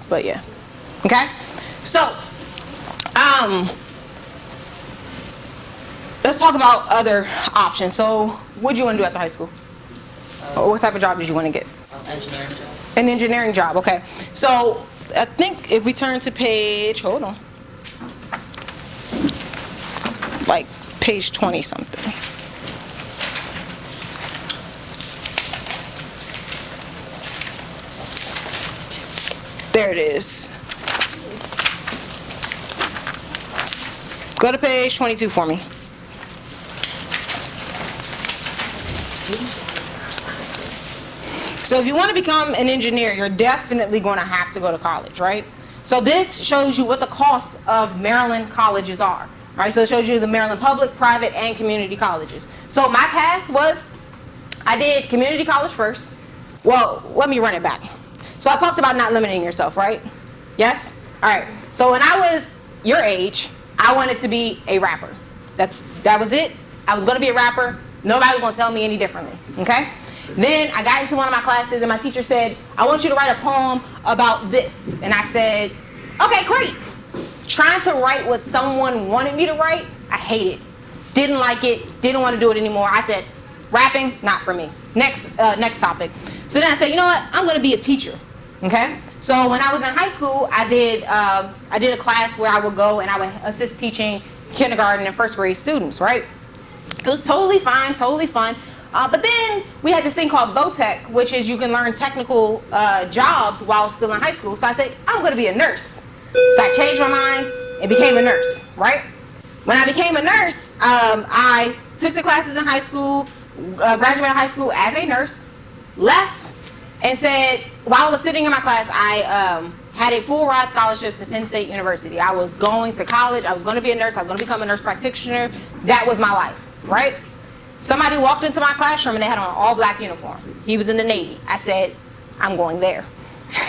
But yeah. Okay? So, let's talk about other options. So, what do you want to do after high school? Or what type of job did you want to get? Engineering job. An engineering job, okay. So, I think if we turn to page, hold on. It's like page 20 something. There it is. Go to page 22 for me. So if you want to become an engineer, you're definitely going to have to go to college, right? So this shows you what the cost of Maryland colleges are. All right, so it shows you the Maryland public, private, and community colleges. So my path was, I did community college first. Well, let me run it back. So I talked about not limiting yourself, right? Yes? All right. So when I was your age, I wanted to be a rapper. That was it. I was going to be a rapper. Nobody was going to tell me any differently, okay? Then I got into one of my classes and my teacher said, I want you to write a poem about this. And I said, okay, great. Trying to write what someone wanted me to write, I hate it. Didn't like it, didn't want to do it anymore. I said, rapping, not for me. Next topic. So then I said, you know what? I'm going to be a teacher, okay? So when I was in high school, I did a class where I would go and I would assist teaching kindergarten and first grade students, right? It was totally fine, totally fun. But then we had this thing called VOTEC, which is you can learn technical jobs while still in high school. So I said, I'm going to be a nurse. So I changed my mind and became a nurse, right? When I became a nurse, I took the classes in high school, graduated high school as a nurse, left, and said, while I was sitting in my class, I had a full ride scholarship to Penn State University. I was going to college. I was going to be a nurse. I was going to become a nurse practitioner. That was my life, right? Somebody walked into my classroom and they had on an all-black uniform. He was in the Navy. I said, I'm going there.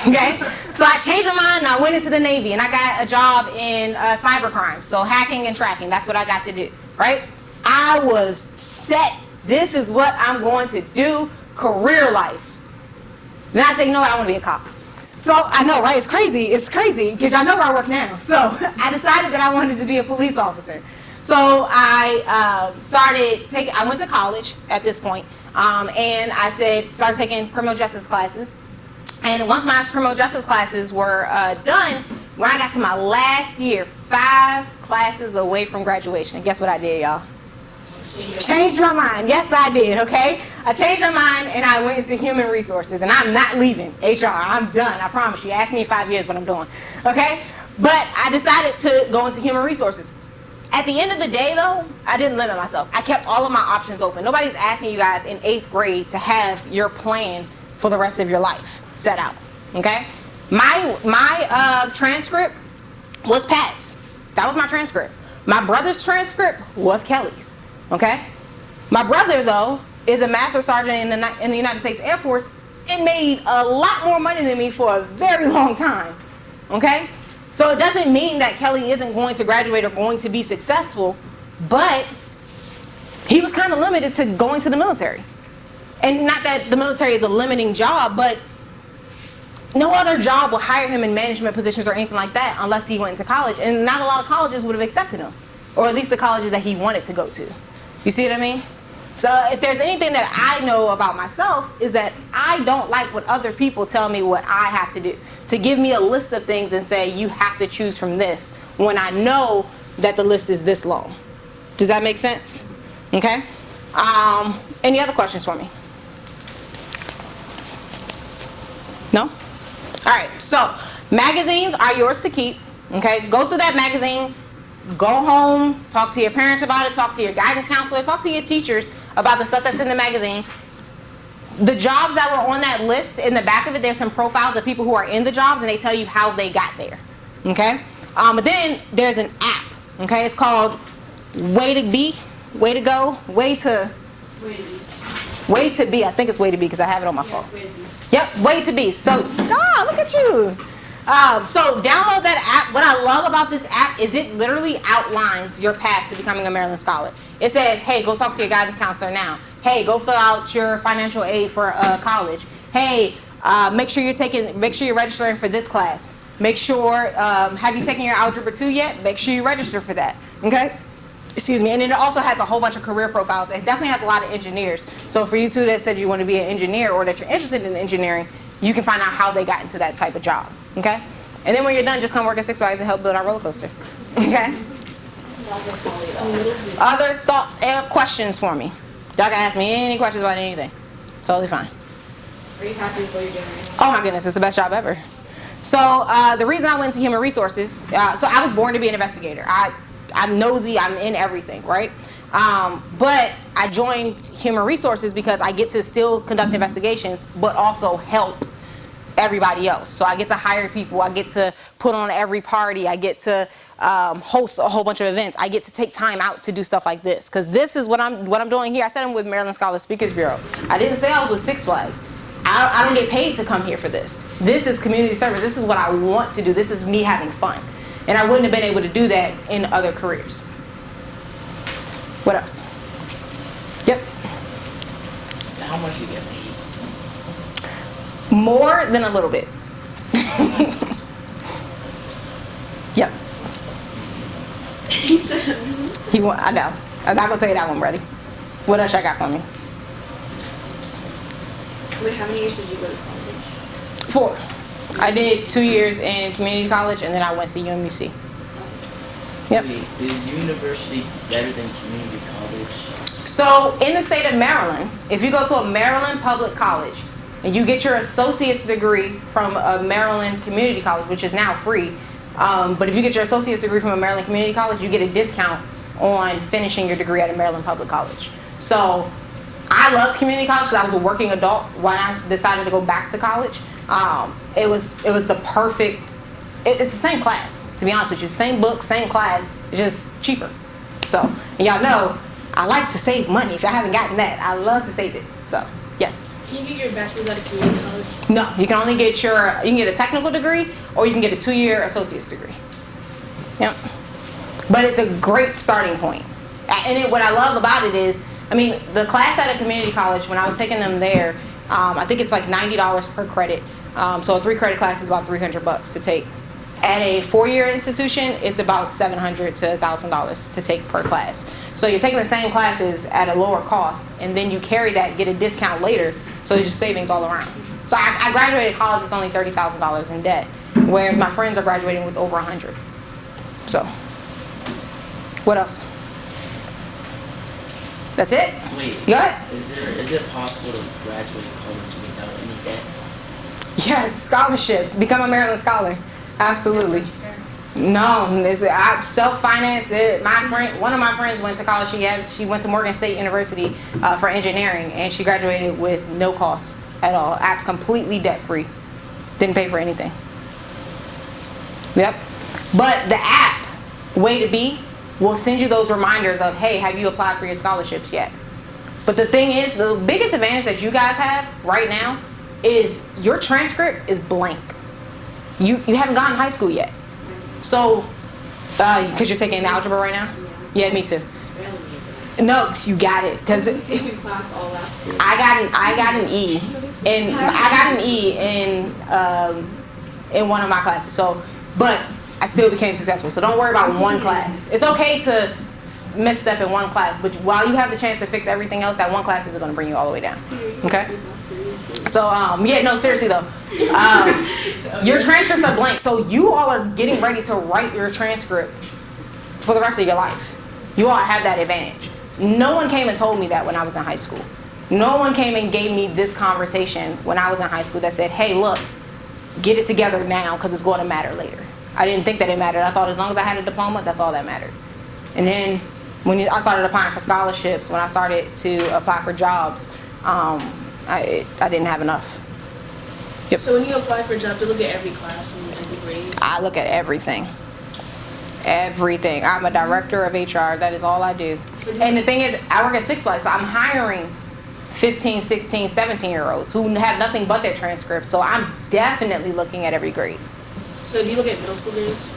Okay? So I changed my mind and I went into the Navy and I got a job in cybercrime. So hacking and tracking, that's what I got to do, right? I was set. This is what I'm going to do, career life. Then I said, you know what, I want to be a cop. So I know, right? It's crazy because y'all know where I work now. So I decided that I wanted to be a police officer. So I I went to college at this point, and I started taking criminal justice classes. And once my criminal justice classes were done, when I got to my last year, 5 classes away from graduation, and guess what I did, y'all? Changed my mind. Yes, I did, okay? I changed my mind and I went into human resources, and I'm not leaving HR. I'm done, I promise you. Ask me in 5 years what I'm doing, okay? But I decided to go into human resources. At the end of the day, though, I didn't limit myself. I kept all of my options open. Nobody's asking you guys in 8th grade to have your plan for the rest of your life set out, okay? My transcript was Pat's. That was my transcript. My brother's transcript was Kelly's, okay? My brother, though, is a master sergeant in the United States Air Force and made a lot more money than me for a very long time, okay? So it doesn't mean that Kelly isn't going to graduate or going to be successful, but he was kind of limited to going to the military. And not that the military is a limiting job, but no other job will hire him in management positions or anything like that unless he went into college. And not a lot of colleges would have accepted him, or at least the colleges that he wanted to go to. You see what I mean? So if there's anything that I know about myself is that I don't like what other people tell me what I have to do. To give me a list of things and say, you have to choose from this, when I know that the list is this long. Does that make sense? Okay? Any other questions for me? No? All right, so magazines are yours to keep. Okay, go through that magazine. Go home, talk to your parents about it, talk to your guidance counselor, talk to your teachers about the stuff that's in the magazine. The jobs that were on that list, in the back of it, there's some profiles of people who are in the jobs, and they tell you how they got there, okay? But then there's an app, okay? It's called Way to Be, Way to Go, Way to Be. I think it's Way to Be because I have it on my phone. Yep, Way to Be. So, look at you. So download that app. What I love about this app is it literally outlines your path to becoming a Maryland Scholar. It says, hey, go talk to your guidance counselor now. Hey, go fill out your financial aid for college. Hey, Make sure you're registering for this class. Make sure, have you taken your Algebra 2 yet? Make sure you register for that, okay? Excuse me. And then it also has a whole bunch of career profiles. It definitely has a lot of engineers. So for you two that said you want to be an engineer or that you're interested in engineering, you can find out how they got into that type of job, okay? And then when you're done, just come work at Six Flags and help build our roller coaster, okay? Other thoughts and questions for me? Y'all can ask me any questions about anything. Totally fine. Are you happy with what you're doing? Oh my goodness, it's the best job ever. So the reason I went to human resources, so I was born to be an investigator. I'm nosy, I'm in everything, right? But I joined human resources because I get to still conduct investigations, but also help everybody else. So I get to hire people, I get to put on every party, I get to host a whole bunch of events, I get to take time out to do stuff like this. Because this is what I'm doing here. I said I'm with Maryland Scholar Speakers Bureau. I didn't say I was with Six Flags. I don't get paid to come here for this. This is community service. This is what I want to do. This is me having fun. And I wouldn't have been able to do that in other careers. What else? Yep. How much do you get paid? More than a little bit. Yep. I know. I'm not gonna tell you that one, buddy. What else I got for me? Wait, how many years did you go to college? 4. I did 2 years in community college, and then I went to UMUC. Yep. Is university better than community college? So in the state of Maryland, if you go to a Maryland public college and you get your associate's degree from a Maryland community college, which is now free, but if you get your associate's degree from a Maryland community college, you get a discount on finishing your degree at a Maryland public college. So I loved community college because I was a working adult when I decided to go back to college. It was the perfect. It's the same class, to be honest with you. Same book, same class, just cheaper. So, and y'all know, I like to save money. If y'all haven't gotten that, I love to save it. So, yes. Can you get your bachelor's at a community college? No, you can only get you can get a technical degree or you can get a 2-year associate's degree. Yep. But it's a great starting point. And what I love about it is, I mean, the class at a community college, when I was taking them there, I think it's like $90 per credit. So a 3-credit class is about $300 to take. At a 4-year institution, it's about $700 to $1,000 to take per class. So you're taking the same classes at a lower cost, and then you carry that, get a discount later, so it's just savings all around. So I graduated college with only $30,000 in debt, whereas my friends are graduating with over $100,000. So, what else? That's it? Wait. Good. Is it possible to graduate college without any debt? Yes, scholarships. Become a Maryland Scholar. Absolutely. No, I self-financed it. One of my friends went to college. She went to Morgan State University for engineering, and she graduated with no cost at all. Completely debt-free. Didn't pay for anything. Yep. But the app, Way to Be, will send you those reminders of, hey, have you applied for your scholarships yet? But the thing is, the biggest advantage that you guys have right now is your transcript is blank. You haven't gotten high school yet. So, because you're taking algebra right now? Yeah, me too. No, you got it. Because I got an E, and I got an E in one of my classes. So, but I still became successful. So don't worry about one class. It's okay to misstep in one class, but while you have the chance to fix everything else, that one class isn't going to bring you all the way down. Okay? So, yeah, no, seriously though. Your transcripts are blank, so you all are getting ready to write your transcript for the rest of your life. You all have that advantage. No one came and told me that when I was in high school. No one came and gave me this conversation when I was in high school that said, hey, look, get it together now because it's going to matter later. I didn't think that it mattered. I thought as long as I had a diploma, that's all that mattered. And then when I started applying for scholarships, when I started to apply for jobs, I didn't have enough. Yep. So when you apply for a job, you look at every class and the grade? I look at everything. Everything. I'm a director of HR. That is all I do. And the thing is, I work at Six Flags, so I'm hiring 15, 16, 17-year-olds who have nothing but their transcripts. So I'm definitely looking at every grade. So do you look at middle school grades?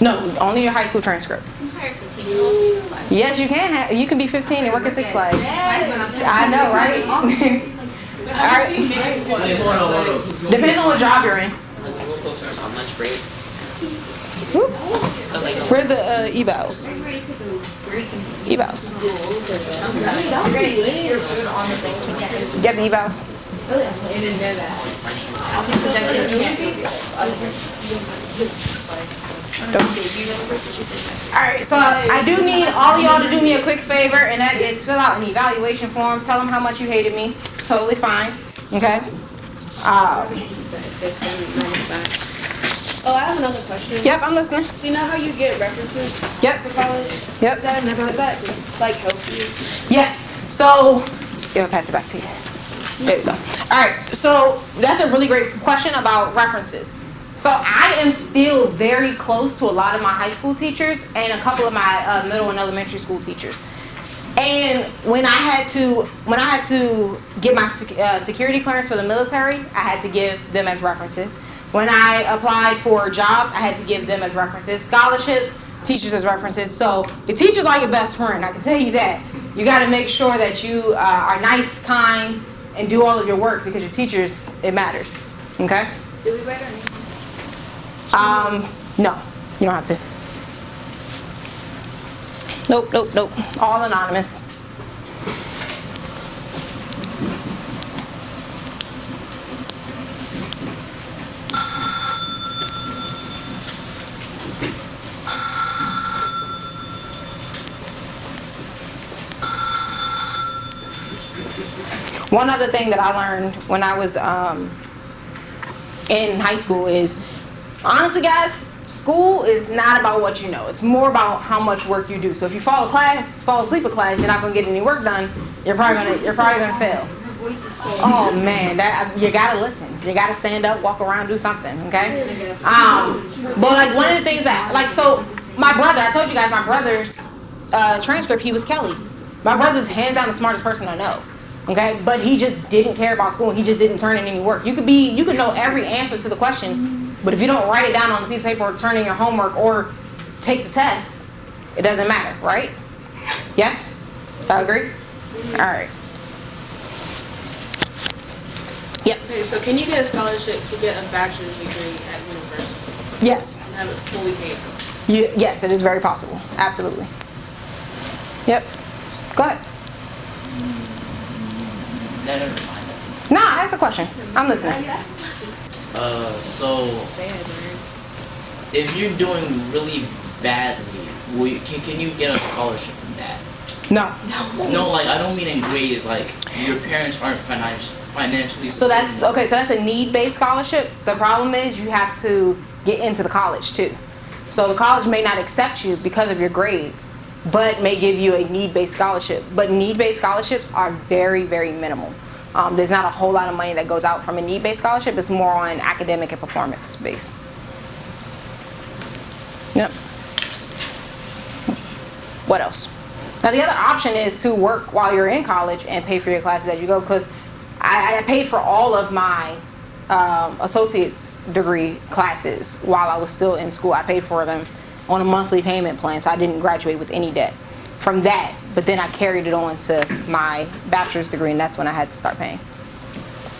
No, only your high school transcript. You can hire 15-year-olds at Six Flags. Yes, you can. You can be 15 and work at Six Flags. I know, right? All right. The on what job you're in. Like a local source on lunch break. Whoop. I was like, no. Where are the evals? Evals. You have the evals? Alright, so I do need all of y'all to do me a quick favor, and that is fill out an evaluation form. Tell them how much you hated me. Totally fine. Okay? Oh, I have another question. Yep, I'm listening. So you know how you get references Yep. for college? Yep. I've never had that. Just like help you. Yes. So, yeah, I'll pass it back to you. There we go. All right. So that's a really great question about references. So I am still very close to a lot of my high school teachers and a couple of my middle and elementary school teachers. And when I had to get my security clearance for the military, I had to give them as references. When I applied for jobs, I had to give them as references. Scholarships, teachers as references. So the teachers are your best friend. I can tell you that. You got to make sure that you are nice, kind, and do all of your work because your teachers, it matters. Okay? Do we write our name? No, you don't have to. Nope, nope, nope. All anonymous. One other thing that I learned when I was in high school is, honestly guys, school is not about what you know. It's more about how much work you do. So if you fall asleep in class, you're not gonna get any work done. You're probably gonna fail. Oh man, you gotta listen. You gotta stand up, walk around, do something. Okay. But like one of the things that so my brother, I told you guys my brother's transcript, he was Kelly. My brother's hands down the smartest person I know. Okay, but he just didn't care about school and he just didn't turn in any work. You could know every answer to the question, but if you don't write it down on the piece of paper or turn in your homework or take the test, it doesn't matter, right? Yes? I agree? Alright. Yep. Okay, so can you get a scholarship to get a bachelor's degree at university? Yes. And have it fully paid for? Yes, it is very possible. Absolutely. Yep. Go ahead. Never mind that. Nah, that's a question. I'm listening. So if you're doing really badly, can you get a scholarship from that? No. No, like I don't mean in grades. Like your parents aren't financially. So that's okay. So that's a need-based scholarship. The problem is you have to get into the college too. So the college may not accept you because of your grades, but may give you a need-based scholarship. But need-based scholarships are very, very minimal. There's not a whole lot of money that goes out from a need-based scholarship. It's more on academic and performance-based. Yep. What else? Now the other option is to work while you're in college and pay for your classes as you go, because I paid for all of my associate's degree classes while I was still in school. I paid for them on a monthly payment plan, so I didn't graduate with any debt from that. But then I carried it on to my bachelor's degree, and that's when I had to start paying.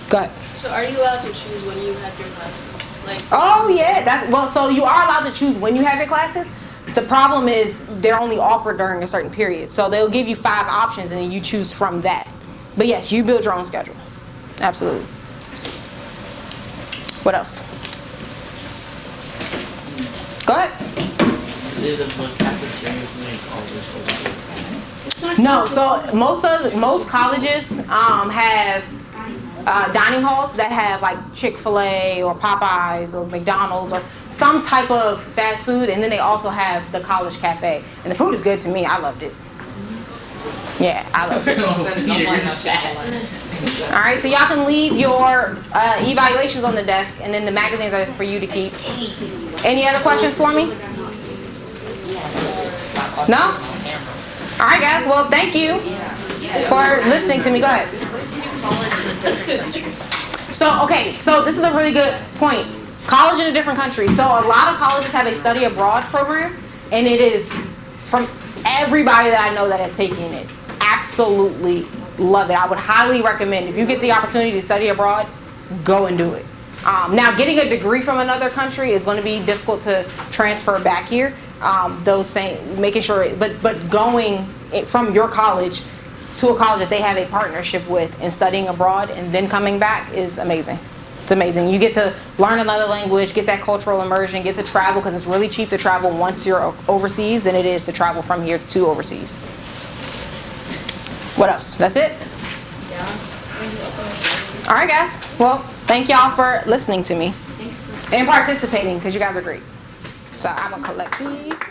Go ahead. So are you allowed to choose when you have your classes? Like, Oh yeah, so you are allowed to choose when you have your classes. The problem is they're only offered during a certain period, so they'll give you 5 options and then you choose from that. But yes, you build your own schedule. Absolutely. What else? Go ahead. There's a cafeteria in college. No, so most colleges have dining halls that have like Chick-fil-A or Popeyes or McDonald's or some type of fast food, and then they also have the college cafe, and the food is good to me. I loved it. Yeah, I loved it. All right, so y'all can leave your evaluations on the desk, and then the magazines are for you to keep. Any other questions for me? No? All right, guys. Well, thank you for listening to me. Go ahead. So this is a really good point. College in a different country. So a lot of colleges have a study abroad program, and it is, from everybody that I know that has taken it, absolutely love it. I would highly recommend, if you get the opportunity to study abroad, go and do it. Now, getting a degree from another country is going to be difficult to transfer back here. Making sure, but going from your college to a college that they have a partnership with and studying abroad and then coming back is amazing. It's amazing. You get to learn another language, get that cultural immersion, get to travel, because it's really cheap to travel once you're overseas than it is to travel from here to overseas. What else? That's it? Yeah. All right, guys. Well, thank y'all for listening to me and participating, because you guys are great. So I'm going to collect these.